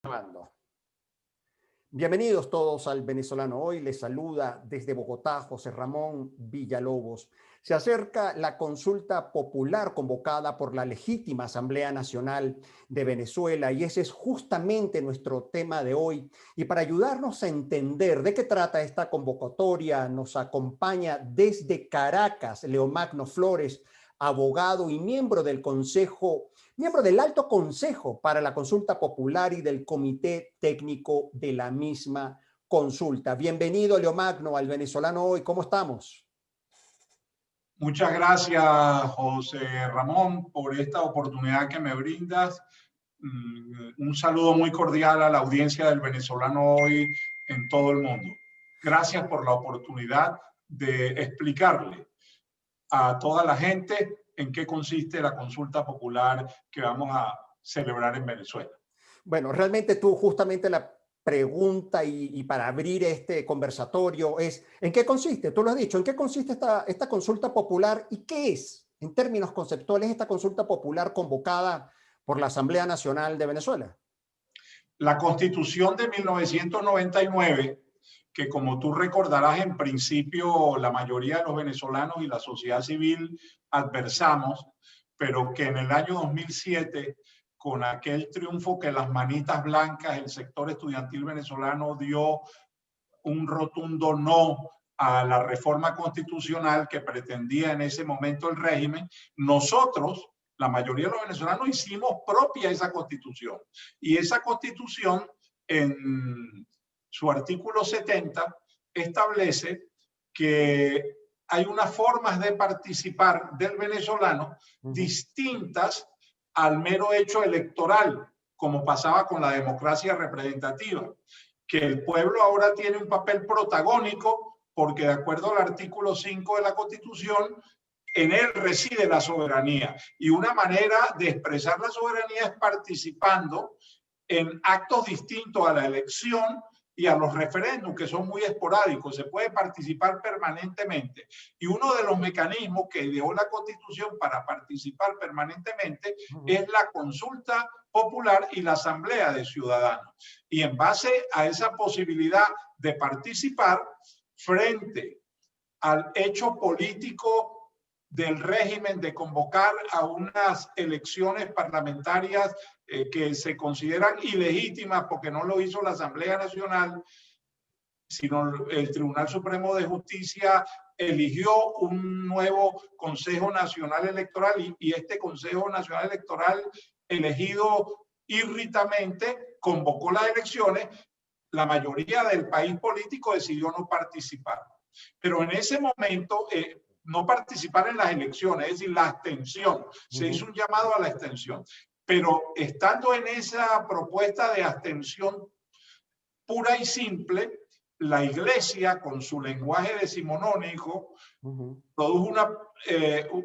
Grabando. Bienvenidos todos al Venezolano Hoy. Les saluda desde Bogotá José Ramón Villalobos. Se acerca la consulta popular convocada por la legítima Asamblea Nacional de Venezuela y ese es justamente nuestro tema de hoy. Y para ayudarnos a entender de qué trata esta convocatoria, nos acompaña desde Caracas Leomagno Flores, abogado y miembro del Alto Consejo para la Consulta Popular y del Comité Técnico de la misma consulta. Bienvenido, Leomagno, al Venezolano Hoy. ¿Cómo estamos? Muchas gracias, José Ramón, por esta oportunidad que me brindas. Un saludo muy cordial a la audiencia del Venezolano Hoy en todo el mundo. Gracias por la oportunidad de explicarle a toda la gente en qué consiste la consulta popular que vamos a celebrar en Venezuela. Bueno, realmente tú justamente la pregunta y para abrir este conversatorio es, ¿en qué consiste? Tú lo has dicho, ¿en qué consiste esta consulta popular y qué es, en términos conceptuales, esta consulta popular convocada por la Asamblea Nacional de Venezuela? La Constitución de 1999, que como tú recordarás, en principio la mayoría de los venezolanos y la sociedad civil adversamos, pero que en el año 2007, con aquel triunfo que las manitas blancas, el sector estudiantil venezolano dio un rotundo no a la reforma constitucional que pretendía en ese momento el régimen, nosotros, la mayoría de los venezolanos, hicimos propia esa constitución. Y esa constitución, en su artículo 70, establece que hay unas formas de participar del venezolano distintas al mero hecho electoral, como pasaba con la democracia representativa, que el pueblo ahora tiene un papel protagónico porque de acuerdo al artículo 5 de la Constitución, en él reside la soberanía. Y una manera de expresar la soberanía es participando en actos distintos a la elección y a los referéndums, que son muy esporádicos. Se puede participar permanentemente. Y uno de los mecanismos que ideó la Constitución para participar permanentemente es la consulta popular y la asamblea de ciudadanos. Y en base a esa posibilidad de participar frente al hecho político del régimen de convocar a unas elecciones parlamentarias que se consideran ilegítimas porque no lo hizo la Asamblea Nacional, sino el Tribunal Supremo de Justicia eligió un nuevo Consejo Nacional Electoral y este Consejo Nacional Electoral elegido irritamente convocó las elecciones. La mayoría del país político decidió no participar. Pero en ese momento, no participar en las elecciones, es decir, la abstención. Se hizo un llamado a la abstención. Pero estando en esa propuesta de abstención pura y simple, la Iglesia, con su lenguaje decimonónico, produjo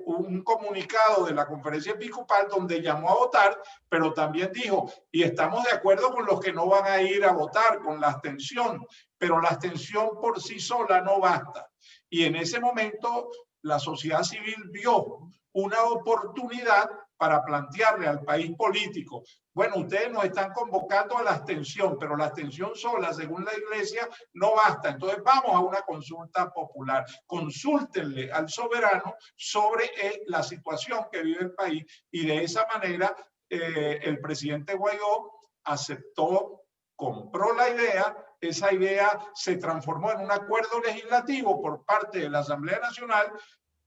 un comunicado de la conferencia episcopal donde llamó a votar, pero también dijo, y estamos de acuerdo con los que no van a ir a votar, con la abstención, pero la abstención por sí sola no basta. Y en ese momento la sociedad civil vio una oportunidad para plantearle al país político, bueno, ustedes nos están convocando a la abstención, pero la abstención sola, según la Iglesia, no basta. Entonces vamos a una consulta popular. Consúltenle al soberano sobre la situación que vive el país y de esa manera el presidente Guaidó aceptó, compró la idea. Esa idea se transformó en un acuerdo legislativo por parte de la Asamblea Nacional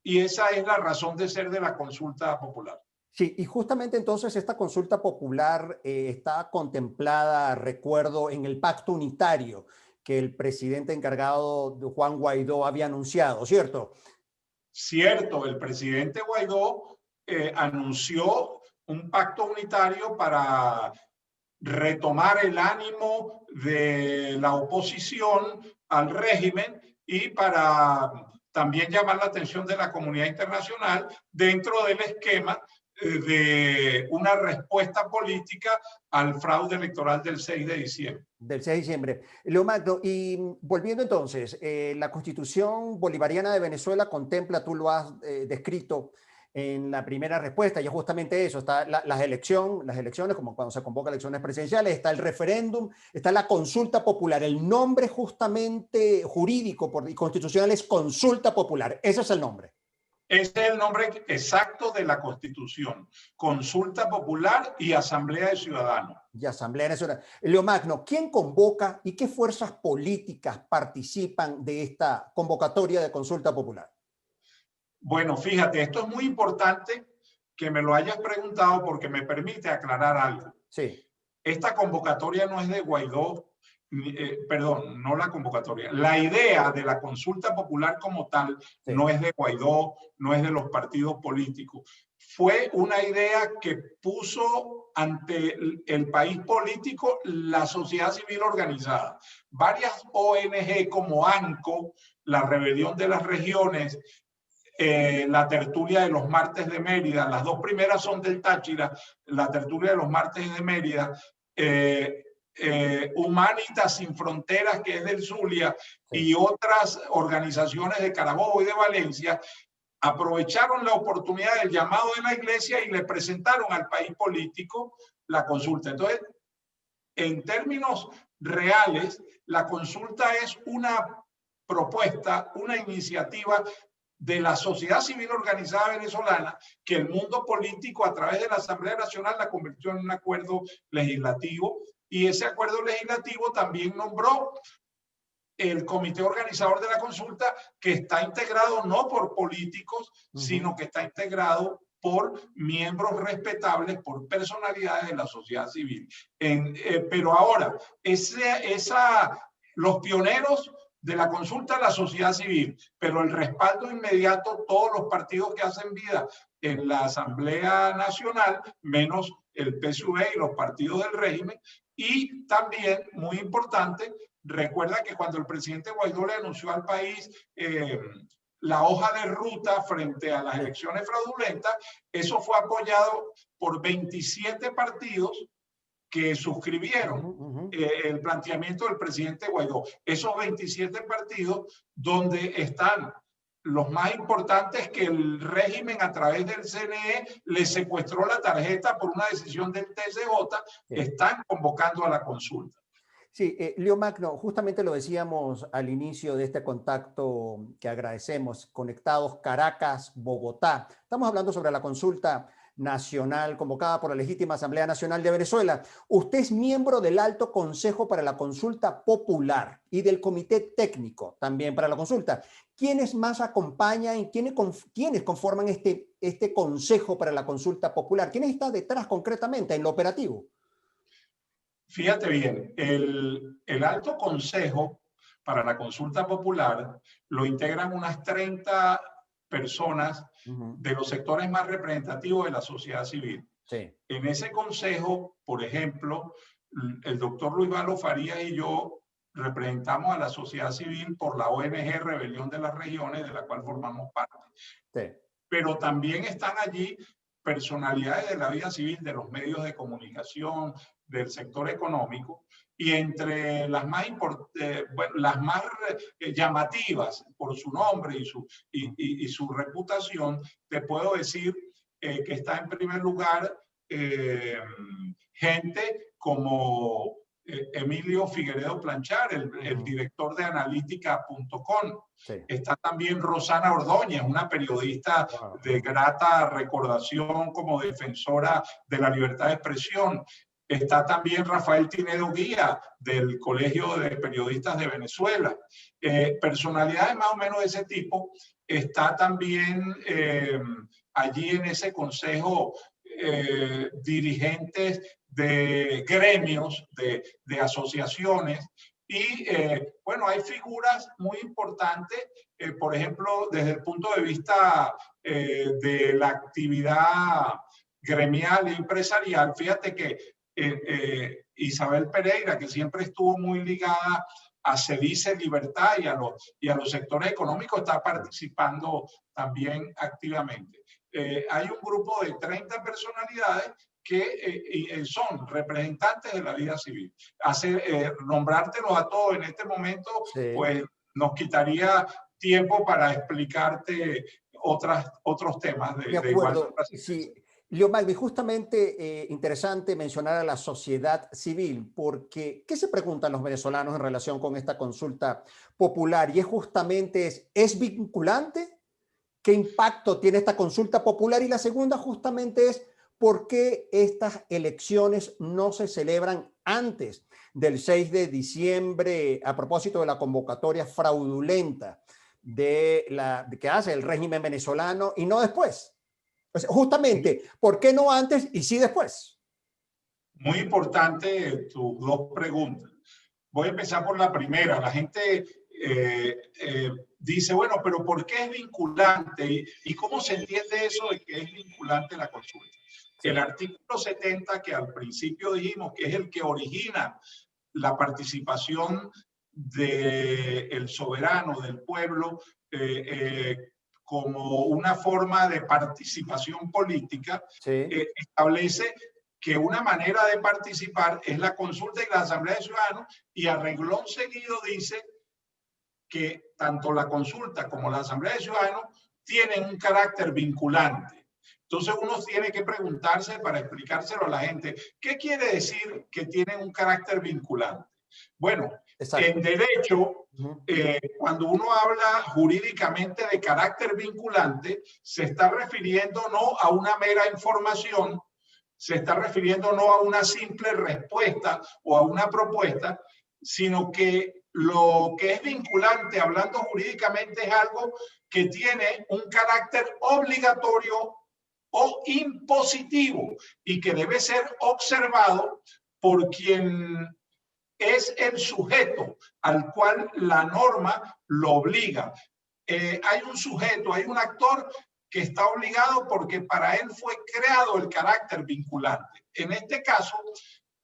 y esa es la razón de ser de la consulta popular. Sí, y justamente entonces esta consulta popular está contemplada, recuerdo, en el pacto unitario que el presidente encargado Juan Guaidó había anunciado, ¿cierto? Cierto, el presidente Guaidó anunció un pacto unitario para retomar el ánimo de la oposición al régimen y para también llamar la atención de la comunidad internacional dentro del esquema de una respuesta política al fraude electoral del 6 de diciembre. Del 6 de diciembre. Leomagno, y volviendo entonces, la Constitución Bolivariana de Venezuela contempla, tú lo has descrito, en la primera respuesta, y es justamente eso, está las elecciones, como cuando se convocan elecciones presidenciales, está el referéndum, está la consulta popular. El nombre justamente jurídico y constitucional es consulta popular. Ese es el nombre. Ese es el nombre exacto de la Constitución. Consulta popular y Asamblea de Ciudadanos. Y Asamblea Nacional. Leo Magno, ¿quién convoca y qué fuerzas políticas participan de esta convocatoria de consulta popular? Bueno, fíjate, esto es muy importante que me lo hayas preguntado porque me permite aclarar algo. Sí. Esta convocatoria no es de Guaidó, perdón, no la convocatoria. La idea de la consulta popular como tal Sí. no es de Guaidó, no es de los partidos políticos. Fue una idea que puso ante el país político la sociedad civil organizada. Varias ONG como ANCO, la Rebelión de las Regiones, la tertulia de los martes de Mérida, las dos primeras son del Táchira, la tertulia de los martes de Mérida, Humanitas Sin Fronteras, que es del Zulia, sí, y otras organizaciones de Carabobo y de Valencia, aprovecharon la oportunidad del llamado de la iglesia y le presentaron al país político la consulta. Entonces, en términos reales, la consulta es una propuesta, una iniciativa de la sociedad civil organizada venezolana que el mundo político a través de la Asamblea Nacional la convirtió en un acuerdo legislativo, y ese acuerdo legislativo también nombró el comité organizador de la consulta, que está integrado no por políticos, sino que está integrado por miembros respetables, por personalidades de la sociedad civil. Pero ahora, los pioneros de la consulta, la sociedad civil, pero el respaldo inmediato, todos los partidos que hacen vida en la Asamblea Nacional, menos el PSUV y los partidos del régimen. Y también, muy importante, recuerda que cuando el presidente Guaidó le anunció al país la hoja de ruta frente a las elecciones fraudulentas, eso fue apoyado por 27 partidos que suscribieron el planteamiento del presidente Guaidó. Esos 27 partidos donde están los más importantes, que el régimen a través del CNE le secuestró la tarjeta por una decisión del TSJ, están convocando a la consulta. Sí, Leo Magno, justamente lo decíamos al inicio de este contacto que agradecemos, conectados Caracas, Bogotá. Estamos hablando sobre la consulta nacional convocada por la Legítima Asamblea Nacional de Venezuela. Usted es miembro del Alto Consejo para la Consulta Popular y del Comité Técnico también para la consulta. ¿Quiénes más acompañan y quiénes conforman este Consejo para la Consulta Popular? ¿Quiénes están detrás concretamente en lo operativo? Fíjate bien, el Alto Consejo para la Consulta Popular lo integran unas 30 personas de los sectores más representativos de la sociedad civil. Sí. En ese consejo, por ejemplo, el doctor Luis Valo Farías y yo representamos a la sociedad civil por la ONG Rebelión de las Regiones, de la cual formamos parte. Sí. Pero también están allí personalidades de la vida civil, de los medios de comunicación, del sector económico, y entre las más, llamativas por su nombre y su reputación, te puedo decir que está en primer lugar gente como Emilio Figueredo Planchar, el director de analítica.com. Sí. Está también Rosana Ordóñez, una periodista de grata recordación como defensora de la libertad de expresión. Está también Rafael Tinedo Guía, del Colegio de Periodistas de Venezuela. Personalidades más o menos de ese tipo. Está también allí en ese consejo dirigentes de gremios, de asociaciones. Y bueno, hay figuras muy importantes, por ejemplo, desde el punto de vista de la actividad gremial e empresarial. Fíjate que Isabel Pereira, que siempre estuvo muy ligada a Cedice Libertad y a los sectores económicos, está participando también activamente. Hay un grupo de 30 personalidades que son representantes de la vida civil. Nombrártelos a todos en este momento, sí, pues nos quitaría tiempo para explicarte otros temas De de igual acuerdo, sí. trascendencia. Leomalvi, justamente interesante mencionar a la sociedad civil, porque ¿qué se preguntan los venezolanos en relación con esta consulta popular? Y es justamente, ¿es vinculante? ¿Qué impacto tiene esta consulta popular? Y la segunda justamente es, ¿por qué estas elecciones no se celebran antes del 6 de diciembre a propósito de la convocatoria fraudulenta que hace el régimen venezolano y no después? O sea, justamente, ¿por qué no antes y sí después? Muy importante tus dos preguntas. Voy a empezar por la primera. La gente dice, bueno, pero ¿por qué es vinculante? ¿Y cómo se entiende eso de que es vinculante la consulta? Sí. El artículo 70, que al principio dijimos que es el que origina la participación del soberano, del pueblo, como una forma de participación política, Sí. establece que una manera de participar es la consulta y la asamblea de ciudadanos, y a renglón seguido dice que tanto la consulta como la asamblea de ciudadanos tienen un carácter vinculante. Entonces uno tiene que preguntarse para explicárselo a la gente, ¿qué quiere decir que tienen un carácter vinculante? Bueno, Exacto. en derecho, cuando uno habla jurídicamente de carácter vinculante, se está refiriendo no a una mera información, se está refiriendo no a una simple respuesta o a una propuesta, sino que lo que es vinculante, hablando jurídicamente, es algo que tiene un carácter obligatorio o impositivo y que debe ser observado por quien es el sujeto al cual la norma lo obliga. Hay un sujeto, hay un actor que está obligado porque para él fue creado el carácter vinculante. En este caso,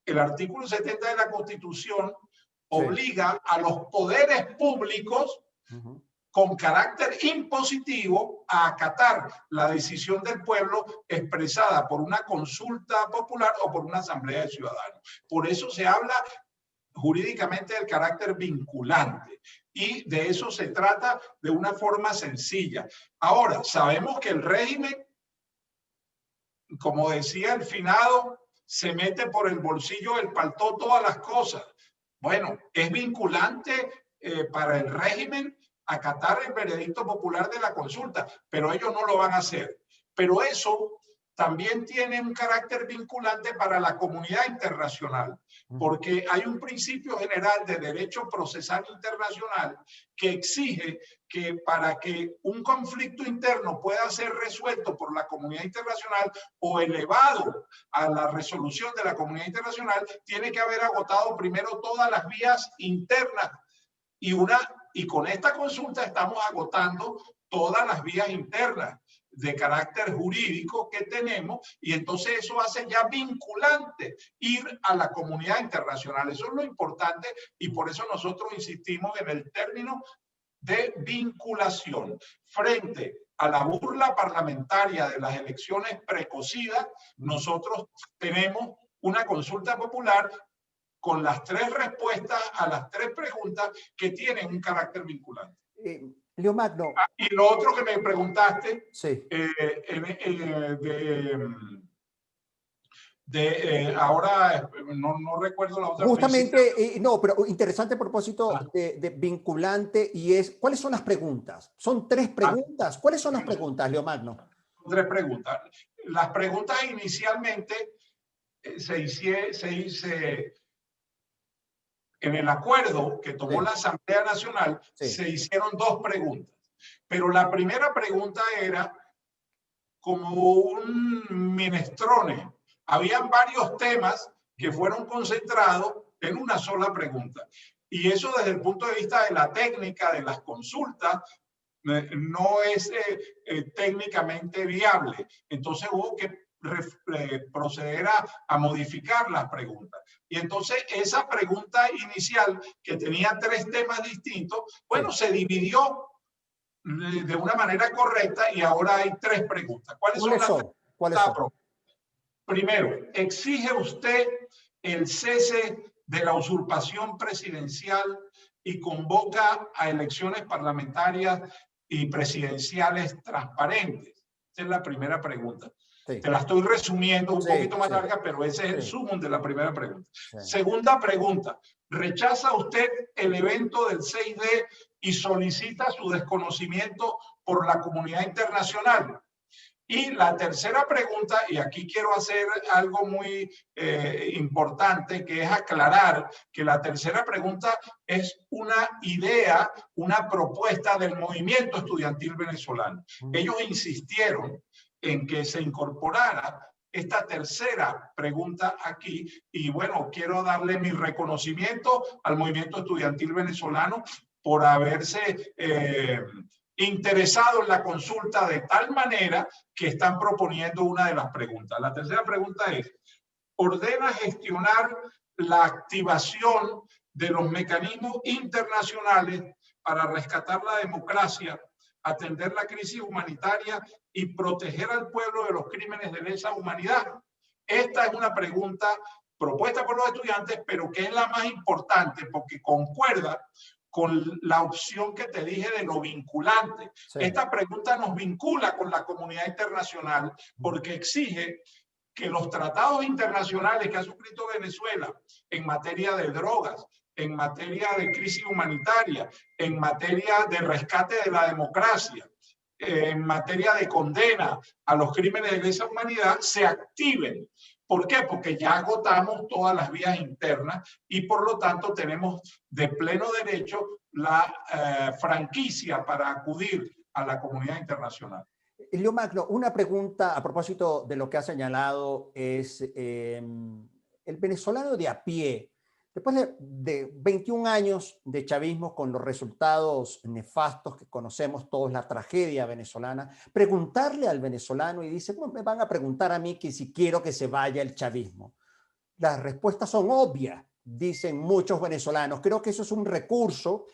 el artículo 70 de la Constitución obliga a los poderes públicos con carácter impositivo a acatar la decisión del pueblo expresada por una consulta popular o por una asamblea de ciudadanos. Por eso se habla jurídicamente del carácter vinculante, y de eso se trata de una forma sencilla. Ahora, sabemos que el régimen, como decía el finado, se mete por el bolsillo del paltó todas las cosas. Bueno, es vinculante para el régimen acatar el veredicto popular de la consulta, pero ellos no lo van a hacer. Pero eso también tiene un carácter vinculante para la comunidad internacional, porque hay un principio general de derecho procesal internacional que exige que para que un conflicto interno pueda ser resuelto por la comunidad internacional o elevado a la resolución de la comunidad internacional, tiene que haber agotado primero todas las vías internas, y con esta consulta estamos agotando todas las vías internas de carácter jurídico que tenemos, y entonces eso hace ya vinculante ir a la comunidad internacional. Eso es lo importante, y por eso nosotros insistimos en el término de vinculación. Frente a la burla parlamentaria de las elecciones precocidas, nosotros tenemos una consulta popular con las 3 respuestas a las 3 preguntas que tienen un carácter vinculante. Leomagno. Y lo otro que me preguntaste, sí. Ahora no recuerdo la otra. Justamente, no, pero interesante propósito de vinculante, y es, ¿cuáles son las preguntas? Son 3 preguntas. ¿Cuáles son las preguntas, Leomagno? 3 preguntas. Las preguntas inicialmente se hice en el acuerdo que tomó la Asamblea Nacional, se hicieron 2 preguntas. Pero la primera pregunta era como un minestrone. Habían varios temas que fueron concentrados en una sola pregunta. Y eso, desde el punto de vista de la técnica, de las consultas, no es técnicamente viable. Entonces hubo que proceder a modificar las preguntas. Y entonces esa pregunta inicial, que tenía 3 temas distintos, bueno, se dividió de una manera correcta, y ahora hay 3 preguntas. ¿Cuáles son las 3 preguntas? Primero, ¿exige usted el cese de la usurpación presidencial y convoca a elecciones parlamentarias y presidenciales transparentes? Esa es la primera pregunta. Sí. Te la estoy resumiendo un poquito más sí, larga, pero ese es el sí, sumum de la primera pregunta. sí. Segunda pregunta, ¿rechaza usted el evento del 6D y solicita su desconocimiento por la comunidad internacional? Y la tercera pregunta, y aquí quiero hacer algo muy importante, que es aclarar que la tercera pregunta es una idea, una propuesta del movimiento estudiantil venezolano. Ellos insistieron en que se incorporara esta tercera pregunta aquí, y bueno, quiero darle mi reconocimiento al movimiento estudiantil venezolano por haberse interesado en la consulta de tal manera que están proponiendo una de las preguntas. La tercera pregunta es, ¿ordena gestionar la activación de los mecanismos internacionales para rescatar la democracia, atender la crisis humanitaria y proteger al pueblo de los crímenes de lesa humanidad? Esta es una pregunta propuesta por los estudiantes, pero que es la más importante porque concuerda con la opción que te dije de lo vinculante. Sí. Esta pregunta nos vincula con la comunidad internacional porque exige que los tratados internacionales que ha suscrito Venezuela en materia de drogas, en materia de crisis humanitaria, en materia de rescate de la democracia, en materia de condena a los crímenes de lesa humanidad, se activen. ¿Por qué? Porque ya agotamos todas las vías internas y por lo tanto tenemos de pleno derecho la franquicia para acudir a la comunidad internacional. Elio Magno, una pregunta a propósito de lo que ha señalado es el venezolano de a pie, después de 21 años de chavismo con los resultados nefastos que conocemos todos, la tragedia venezolana, preguntarle al venezolano y dice, ¿cómo me van a preguntar a mí que si quiero que se vaya el chavismo? Las respuestas son obvias, dicen muchos venezolanos. Creo que eso es un recurso,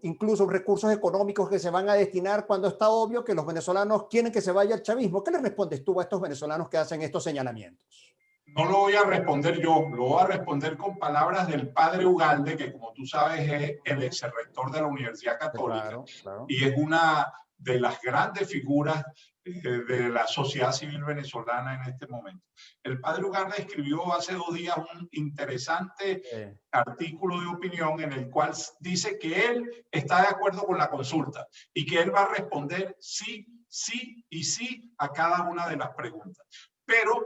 incluso recursos económicos que se van a destinar cuando está obvio que los venezolanos quieren que se vaya el chavismo. ¿Qué le respondes tú a estos venezolanos que hacen estos señalamientos? No lo voy a responder yo, lo voy a responder con palabras del padre Ugalde, que como tú sabes es el exrector de la Universidad Católica. Claro, claro. Y es una de las grandes figuras de la sociedad civil venezolana en este momento. El padre Ugalde escribió hace 2 días un interesante artículo de opinión en el cual dice que él está de acuerdo con la consulta y que él va a responder sí, sí y sí a cada una de las preguntas. Pero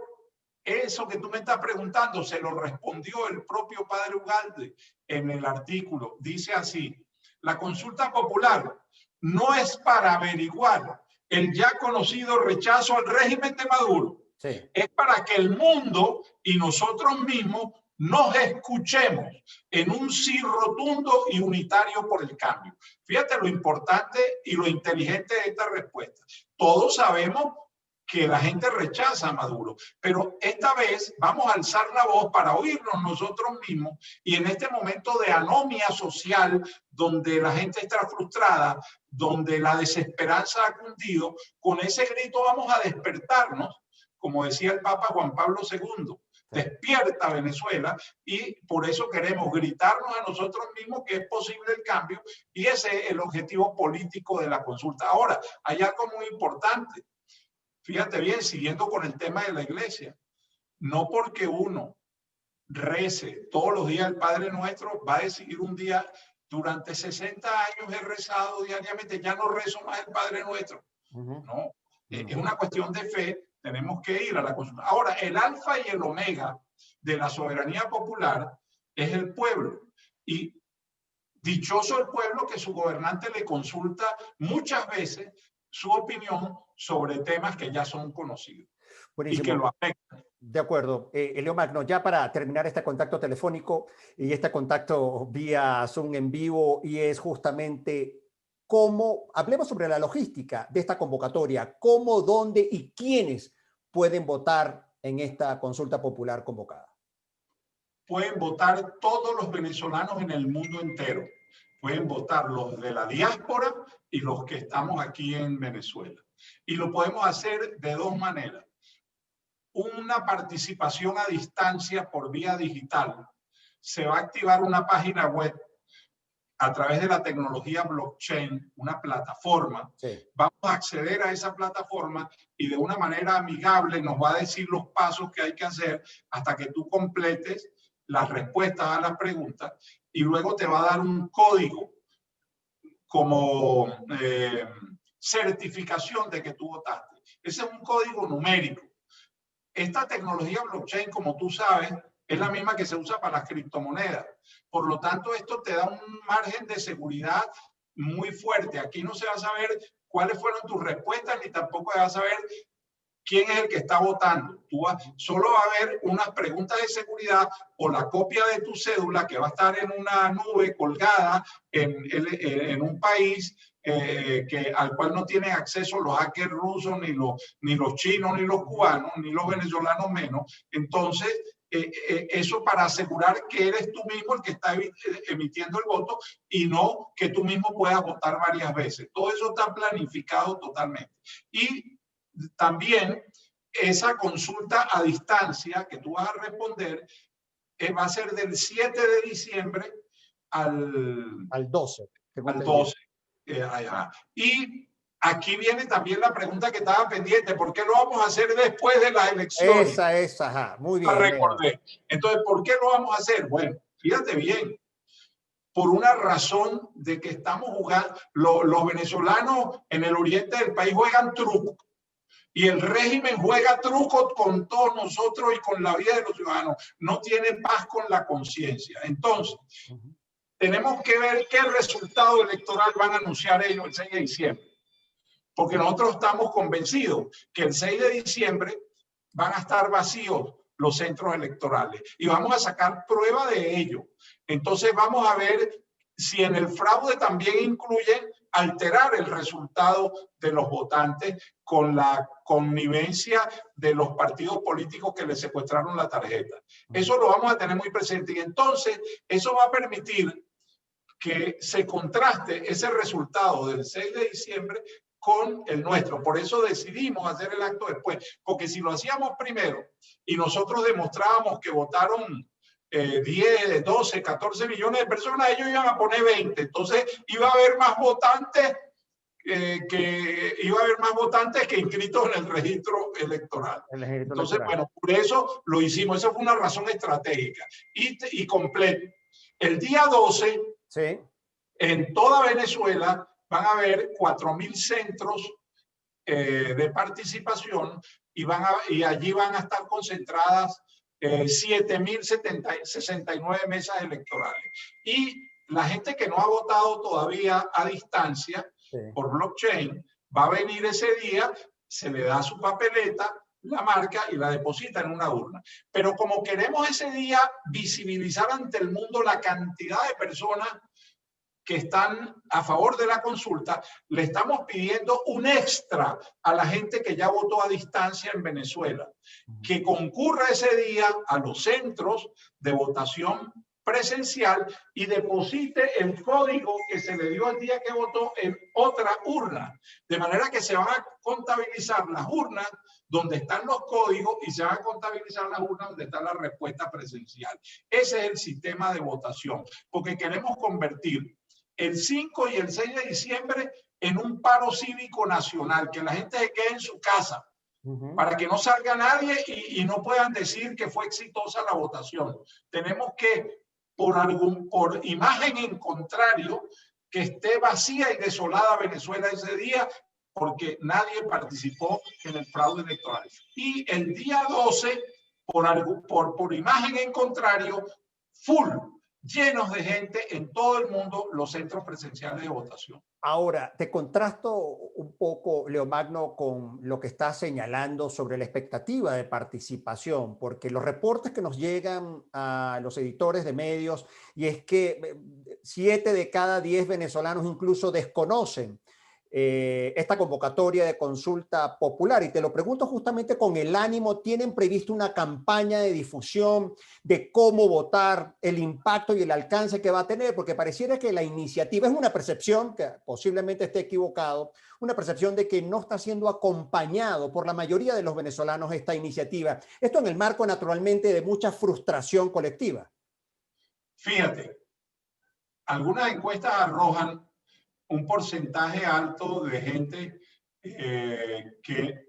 eso que tú me estás preguntando se lo respondió el propio padre Ugalde en el artículo. Dice así, la consulta popular no es para averiguar el ya conocido rechazo al régimen de Maduro. Sí. Es para que el mundo y nosotros mismos nos escuchemos en un sí rotundo y unitario por el cambio. Fíjate lo importante y lo inteligente de esta respuesta. Todos sabemos que la gente rechaza a Maduro, pero esta vez vamos a alzar la voz para oírnos nosotros mismos y en este momento de anomia social, donde la gente está frustrada, donde la desesperanza ha cundido, con ese grito vamos a despertarnos, como decía el Papa Juan Pablo II, despierta Venezuela, y por eso queremos gritarnos a nosotros mismos que es posible el cambio y ese es el objetivo político de la consulta. Ahora, hay algo muy importante. Fíjate bien, siguiendo con el tema de la iglesia, no porque uno rece todos los días el Padre Nuestro, va a decidir un día, durante 60 años he rezado diariamente, ya no rezo más el Padre Nuestro. No, es una cuestión de fe, tenemos que ir a la consulta. Ahora, el alfa y el omega de la soberanía popular es el pueblo. Y dichoso el pueblo que su gobernante le consulta muchas veces su opinión sobre temas que ya son conocidos. Buenísimo. Y que lo afectan. De acuerdo. Elio Magno, ya para terminar este contacto telefónico y este contacto vía Zoom en vivo, y es justamente cómo, hablemos sobre la logística de esta convocatoria, cómo, dónde y quiénes pueden votar en esta consulta popular convocada. Pueden votar todos los venezolanos en el mundo entero. Pueden votar los de la diáspora y los que estamos aquí en Venezuela. Y lo podemos hacer de 2 maneras. Una participación a distancia por vía digital. Se va a activar una página web a través de la tecnología blockchain, una plataforma. Sí. Vamos a acceder a esa plataforma y de una manera amigable nos va a decir los pasos que hay que hacer hasta que tú completes las respuestas a las preguntas y luego te va a dar un código como certificación de que tú votaste. Ese es un código numérico. Esta tecnología blockchain, como tú sabes, es la misma que se usa para las criptomonedas. Por lo tanto, esto te da un margen de seguridad muy fuerte. Aquí no se va a saber cuáles fueron tus respuestas, ni tampoco se va a saber quién es el que está votando. Solo va a haber unas preguntas de seguridad o la copia de tu cédula que va a estar en una nube colgada en un país al cual no tienen acceso los hackers rusos, ni los chinos, ni los cubanos, ni los venezolanos menos. Entonces, eso para asegurar que eres tú mismo el que está emitiendo el voto y no que tú mismo puedas votar varias veces. Todo eso está planificado totalmente. Y también esa consulta a distancia que tú vas a responder va a ser del 7 de diciembre al 12. Al 12. Y aquí viene también la pregunta que estaba pendiente: ¿por qué lo vamos a hacer después de las elecciones? Esa, ajá, muy bien. Recordé. Entonces, ¿por qué lo vamos a hacer? Bueno, fíjate bien, por una razón de que estamos jugando, los venezolanos en el oriente del país juegan truco. Y el régimen juega truco con todos nosotros y con la vida de los ciudadanos. No tiene paz con la conciencia. Entonces, tenemos que ver qué resultado electoral van a anunciar ellos el 6 de diciembre. Porque nosotros estamos convencidos que el 6 de diciembre van a estar vacíos los centros electorales y vamos a sacar prueba de ello. Entonces vamos a ver si en el fraude también incluyen alterar el resultado de los votantes con la connivencia de los partidos políticos que les secuestraron la tarjeta. Eso lo vamos a tener muy presente y entonces eso va a permitir que se contraste ese resultado del 6 de diciembre con el nuestro. Por eso decidimos hacer el acto después, porque si lo hacíamos primero y nosotros demostrábamos que votaron 10, 12, 14 millones de personas, ellos iban a poner 20. Entonces iba a haber más votantes que inscritos en el registro electoral. Entonces, bueno, por eso lo hicimos. Esa fue una razón estratégica y completa. El día 12, sí, en toda Venezuela van a haber 4.000 centros de participación y allí van a estar concentradas 7.069 mesas electorales. Y la gente que no ha votado todavía a distancia por blockchain va a venir ese día, se le da su papeleta, la marca y la deposita en una urna. Pero como queremos ese día visibilizar ante el mundo la cantidad de personas que están a favor de la consulta, le estamos pidiendo un extra a la gente que ya votó a distancia en Venezuela, que concurra ese día a los centros de votación presencial y deposite el código que se le dio el día que votó en otra urna, de manera que se van a contabilizar las urnas donde están los códigos y se van a contabilizar las urnas donde está la respuesta presencial. Ese es el sistema de votación, porque queremos convertir el 5 y el 6 de diciembre en un paro cívico nacional, que la gente se quede en su casa, para que no salga nadie y no puedan decir que fue exitosa la votación. Tenemos que, por imagen en contrario, que esté vacía y desolada Venezuela ese día, porque nadie participó en el fraude electoral. Y el día 12, por imagen en contrario, full, llenos de gente en todo el mundo los centros presenciales de votación. Ahora, te contrasto un poco, Leomagno, con lo que estás señalando sobre la expectativa de participación, porque los reportes que nos llegan a los editores de medios, y es que 7 de cada 10 venezolanos incluso desconocen esta convocatoria de consulta popular. Y te lo pregunto justamente con el ánimo: ¿tienen previsto una campaña de difusión de cómo votar, el impacto y el alcance que va a tener? Porque pareciera que la iniciativa es una percepción, que posiblemente esté equivocado, una percepción de que no está siendo acompañado por la mayoría de los venezolanos esta iniciativa. Esto en el marco, naturalmente, de mucha frustración colectiva. Fíjate, algunas encuestas arrojan un porcentaje alto de gente que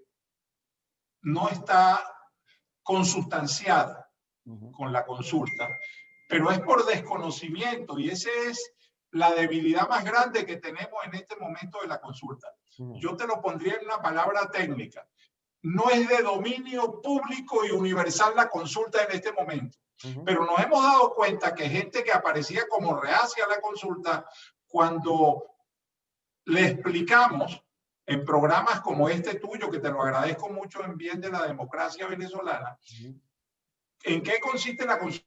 no está consustanciada con la consulta, pero es por desconocimiento, y esa es la debilidad más grande que tenemos en este momento de la consulta. Yo te lo pondría en una palabra técnica. No es de dominio público y universal la consulta en este momento, pero nos hemos dado cuenta que gente que aparecía como reacia a la consulta, cuando le explicamos en programas como este tuyo, que te lo agradezco mucho en bien de la democracia venezolana, en qué consiste la consulta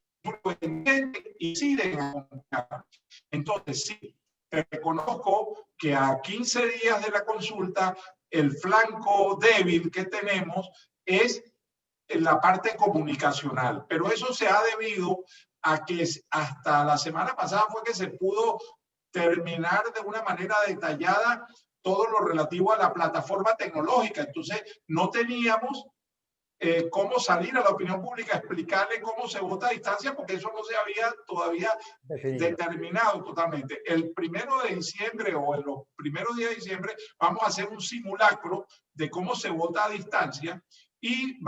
y deciden acompañar. Entonces, sí, te reconozco que a 15 días de la consulta, el flanco débil que tenemos es en la parte comunicacional, pero eso se ha debido a que hasta la semana pasada fue que se pudo terminar de una manera detallada todo lo relativo a la plataforma tecnológica. Entonces, no teníamos cómo salir a la opinión pública, explicarle cómo se vota a distancia, porque eso no se había todavía determinado totalmente. El 1 de diciembre o en los primeros días de diciembre vamos a hacer un simulacro de cómo se vota a distancia y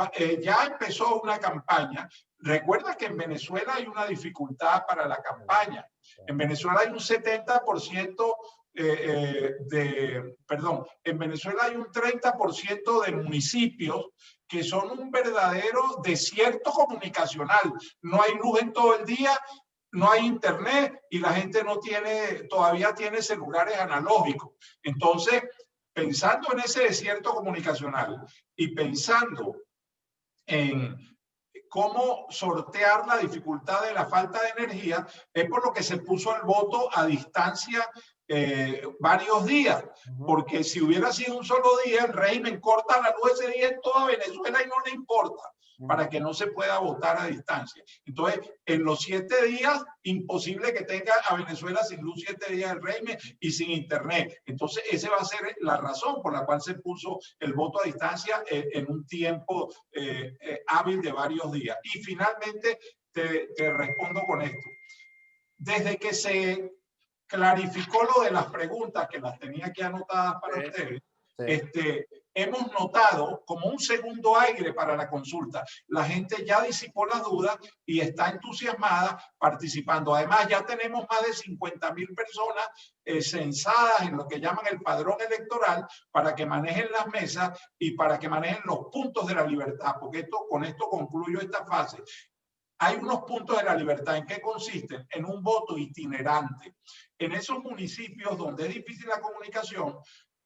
ya empezó una campaña. Recuerda que en Venezuela hay una dificultad para la campaña. En Venezuela hay un 70% en Venezuela hay un 30% de municipios que son un verdadero desierto comunicacional. No hay luz en todo el día, no hay internet y la gente no tiene, todavía tiene celulares analógicos. Entonces, pensando en ese desierto comunicacional y pensando en cómo sortear la dificultad de la falta de energía, es por lo que se puso el voto a distancia varios días, porque si hubiera sido un solo día, el régimen corta la luz ese día en toda Venezuela y no le importa, para que no se pueda votar a distancia. Entonces, en los 7 días, imposible que tenga a Venezuela sin luz 7 días el régimen y sin internet. Entonces, esa va a ser la razón por la cual se puso el voto a distancia en un tiempo hábil de varios días. Y finalmente, te respondo con esto. Desde que se clarificó lo de las preguntas, que las tenía aquí anotadas para ustedes, hemos notado como un segundo aire para la consulta. La gente ya disipó las dudas y está entusiasmada participando. Además, ya tenemos más de 50.000 personas censadas en lo que llaman el padrón electoral para que manejen las mesas y para que manejen los puntos de la libertad, porque con esto concluyo esta fase. Hay unos puntos de la libertad. ¿En qué consisten? En un voto itinerante. En esos municipios donde es difícil la comunicación,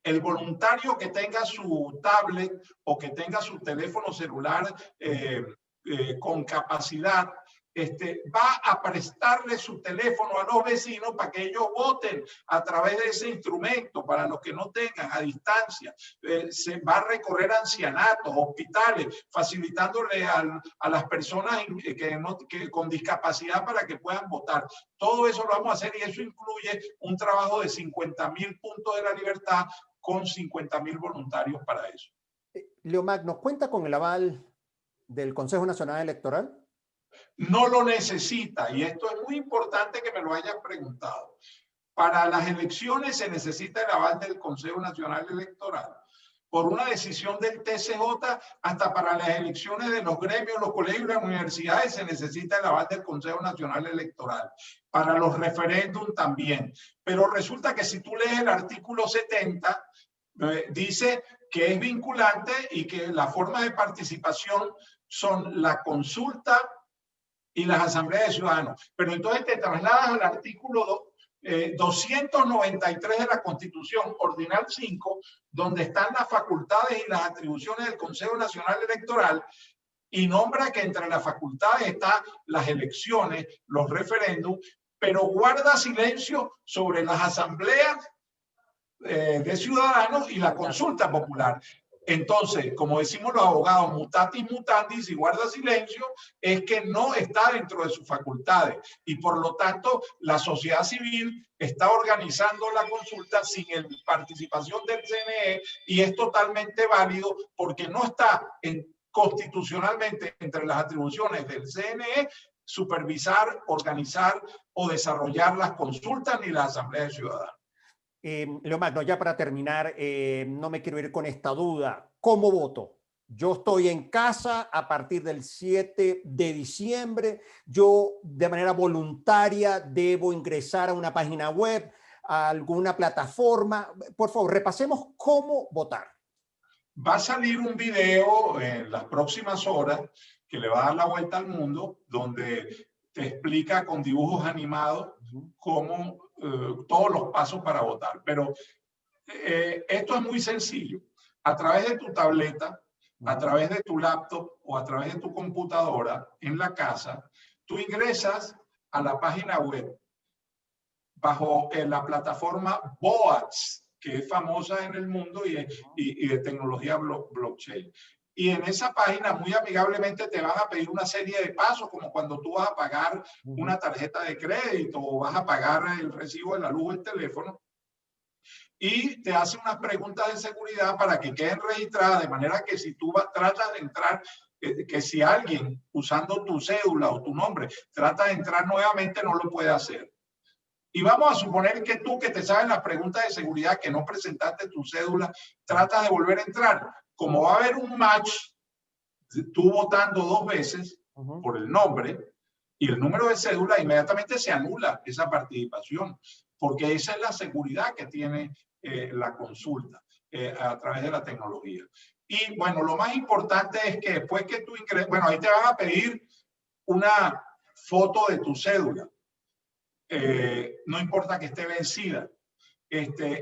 el voluntario que tenga su tablet o que tenga su teléfono celular con capacidad, va a prestarle su teléfono a los vecinos para que ellos voten a través de ese instrumento, para los que no tengan a distancia. Se va a recorrer ancianatos, hospitales, facilitándole a las personas con discapacidad para que puedan votar. Todo eso lo vamos a hacer y eso incluye un trabajo de 50.000 puntos de la libertad con 50.000 voluntarios para eso. Leomagno, ¿cuenta con el aval del Consejo Nacional Electoral? No lo necesita, y esto es muy importante que me lo hayan preguntado. Para las elecciones se necesita el aval del Consejo Nacional Electoral. Por una decisión del TCJ, hasta para las elecciones de los gremios, los colegios y las universidades se necesita el aval del Consejo Nacional Electoral. Para los referéndums también. Pero resulta que si tú lees el artículo 70, dice que es vinculante y que las formas de participación son la consulta y las asambleas de ciudadanos. Pero entonces te trasladas al artículo 293 de la Constitución, ordinal 5, donde están las facultades y las atribuciones del Consejo Nacional Electoral, y nombra que entre las facultades están las elecciones, los referéndums, pero guarda silencio sobre las asambleas de ciudadanos y la consulta popular. Entonces, como decimos los abogados, mutatis mutandis, y guarda silencio, es que no está dentro de sus facultades. Y por lo tanto, la sociedad civil está organizando la consulta sin participación del CNE y es totalmente válido porque no está constitucionalmente entre las atribuciones del CNE supervisar, organizar o desarrollar las consultas ni las asambleas de ciudadanos. Leomagno, ya para terminar, no me quiero ir con esta duda. ¿Cómo voto? Yo estoy en casa a partir del 7 de diciembre. Yo de manera voluntaria debo ingresar a una página web, a alguna plataforma. Por favor, repasemos cómo votar. Va a salir un video en las próximas horas que le va a dar la vuelta al mundo, donde te explica con dibujos animados cómo todos los pasos para votar. Pero esto es muy sencillo. A través de tu tableta, a través de tu laptop o a través de tu computadora en la casa, tú ingresas a la página web bajo la plataforma Boats, que es famosa en el mundo y de tecnología blockchain. Y en esa página muy amigablemente te van a pedir una serie de pasos, como cuando tú vas a pagar una tarjeta de crédito o vas a pagar el recibo de la luz o el teléfono. Y te hace unas preguntas de seguridad para que queden registradas, de manera que si tú tratas de entrar, que si alguien usando tu cédula o tu nombre trata de entrar nuevamente, no lo puede hacer. Y vamos a suponer que tú, que te sabes las preguntas de seguridad, que no presentaste tu cédula, tratas de volver a entrar. Como va a haber un match, tú votando 2 veces por el nombre y el número de cédula, inmediatamente se anula esa participación, porque esa es la seguridad que tiene la consulta a través de la tecnología. Y bueno, lo más importante es que después que tú ingreses, bueno, ahí te van a pedir una foto de tu cédula. No importa que esté vencida.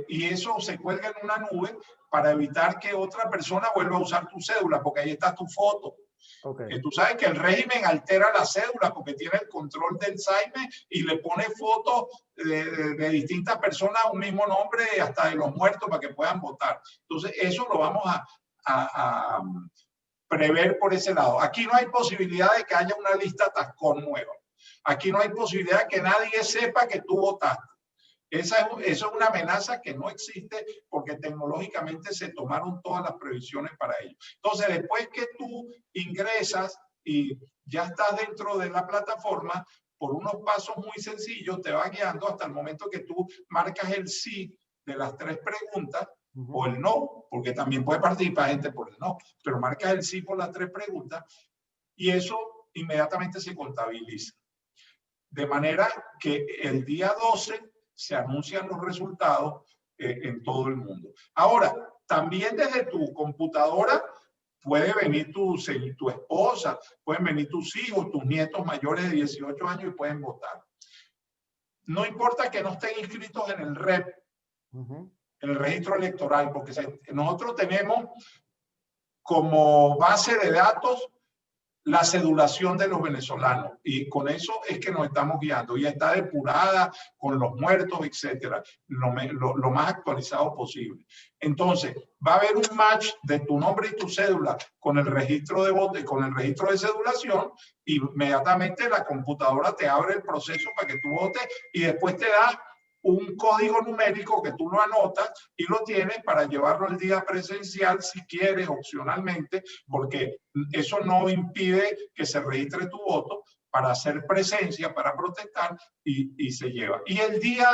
Y eso se cuelga en una nube para evitar que otra persona vuelva a usar tu cédula, porque ahí está tu foto. Okay. Tú sabes que el régimen altera la cédula porque tiene el control del Alzheimer y le pone fotos de distintas personas a un mismo nombre, hasta de los muertos, para que puedan votar. Entonces, eso lo vamos a prever por ese lado. Aquí no hay posibilidad de que haya una lista tascón nueva. Aquí no hay posibilidad de que nadie sepa que tú votaste. Eso es una amenaza que no existe porque tecnológicamente se tomaron todas las previsiones para ello. Entonces, después que tú ingresas y ya estás dentro de la plataforma, por unos pasos muy sencillos te va guiando hasta el momento que tú marcas el sí de las 3 preguntas o el no, porque también puede participar gente por el no, pero marcas el sí por las 3 preguntas y eso inmediatamente se contabiliza. De manera que el día 12 se anuncian los resultados en todo el mundo. Ahora, también desde tu computadora puede venir tu esposa, pueden venir tus hijos, tus nietos mayores de 18 años y pueden votar. No importa que no estén inscritos en el REP, en el registro electoral, porque nosotros tenemos como base de datos la cedulación de los venezolanos y con eso es que nos estamos guiando y está depurada con los muertos, etcétera, lo más actualizado posible. Entonces, va a haber un match de tu nombre y tu cédula con el registro de voto y con el registro de cedulación y inmediatamente la computadora te abre el proceso para que tú votes y después te da un código numérico que tú lo anotas y lo tienes para llevarlo al día presencial si quieres, opcionalmente, porque eso no impide que se registre tu voto para hacer presencia, para protestar y se lleva. Y el día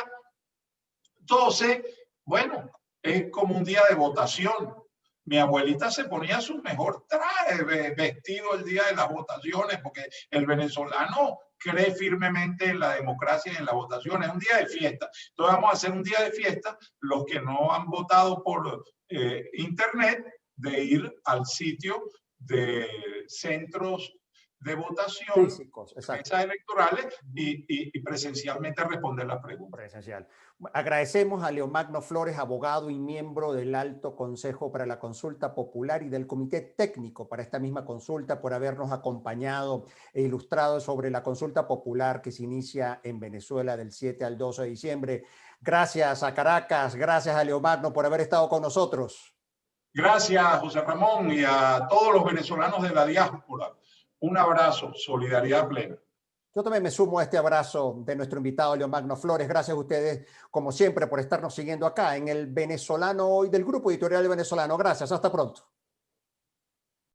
12, bueno, es como un día de votación. Mi abuelita se ponía su mejor traje vestido el día de las votaciones porque el venezolano cree firmemente en la democracia y en la votación. Es un día de fiesta. Entonces vamos a hacer un día de fiesta. Los que no han votado por internet, de ir al sitio de centros de votación, físicos, mesas electorales y presencialmente responder las preguntas. Presencial. Agradecemos a Leomagno Flores, abogado y miembro del Alto Consejo para la Consulta Popular y del Comité Técnico para esta misma consulta, por habernos acompañado e ilustrado sobre la consulta popular que se inicia en Venezuela del 7 al 12 de diciembre. Gracias a Caracas, gracias a Leomagno por haber estado con nosotros. Gracias, José Ramón, y a todos los venezolanos de la diáspora. Un abrazo, solidaridad plena. Yo también me sumo a este abrazo de nuestro invitado Leomagno Flores. Gracias a ustedes, como siempre, por estarnos siguiendo acá en el Venezolano Hoy del Grupo Editorial Venezolano. Gracias, hasta pronto.